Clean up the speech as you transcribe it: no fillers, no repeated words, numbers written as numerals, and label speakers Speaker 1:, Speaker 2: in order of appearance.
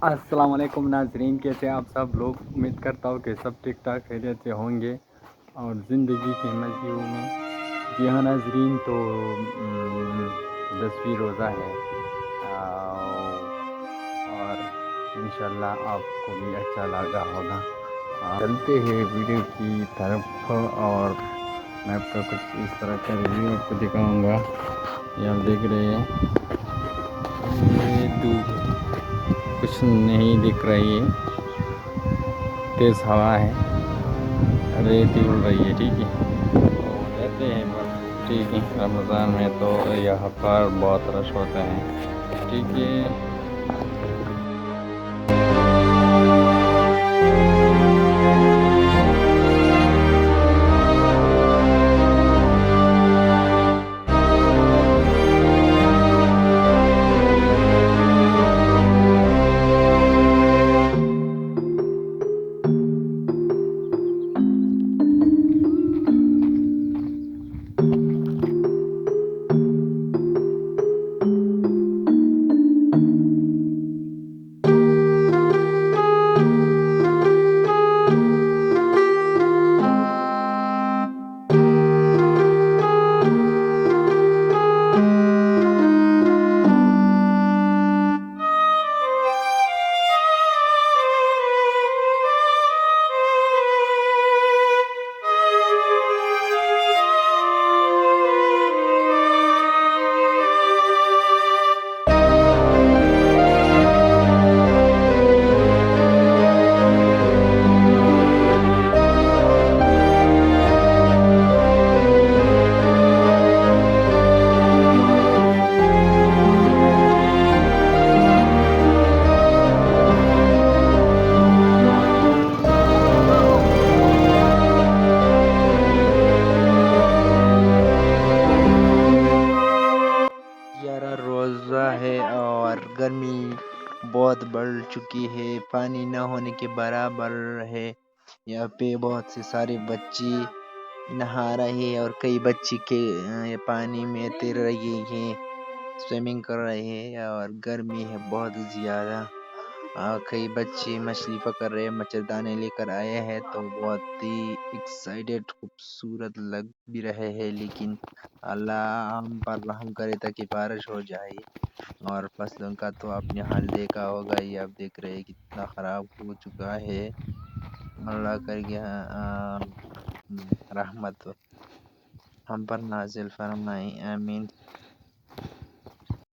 Speaker 1: السلام علیکم ناظرین، کیسے ہیں آپ سب لوگ؟ امید کرتا ہوں کہ سب ٹھیک ٹھاک خیریت سے ہوں گے اور زندگی کے مزیوں میں۔ جی ہاں ناظرین، تو 10ویں روزہ ہے اور انشاءاللہ آپ کو بھی اچھا لگا ہوگا۔ چلتے ہیں ویڈیو کی طرف، اور میں آپ کو کچھ اس طرح کا ریویو آپ کو دکھاؤں گا۔ یہ آپ دیکھ رہے ہیں، یہ دھوپ کچھ نہیں دکھ رہی ہے، تیز ہوا ہے، ریت اڑ رہی ہے، ٹھیک ہے۔ تو جاتے ہیں بس، ٹھیک ہے۔ رمضان میں تو یہاں پر بہت رش ہوتا ہے، ٹھیک ہے۔
Speaker 2: گیارہ روزہ ہے اور گرمی بہت بڑھ چکی ہے، پانی نہ ہونے کے برابر ہے۔ یہاں پہ بہت سے سارے بچے نہا رہے ہیں اور کئی بچے کے پانی میں تیر رہے ہیں، سوئمنگ کر رہے ہیں، اور گرمی ہے بہت زیادہ۔ کئی بچے مچھلی پکڑ رہے ہیں، مچھردانے لے کر آئے ہیں، تو بہت ہی ایکسائٹیڈ خوبصورت لگ بھی رہے ہیں، لیکن اللہ ہم پر رحم کرے تاکہ بارش ہو جائے۔ اور فصلوں کا تو آپ نے حال دیکھا ہوگا، یہ آپ دیکھ رہے ہیں کتنا خراب ہو چکا ہے۔ اللہ کر کے رحمت ہم پر نازل فرمائے، آمین۔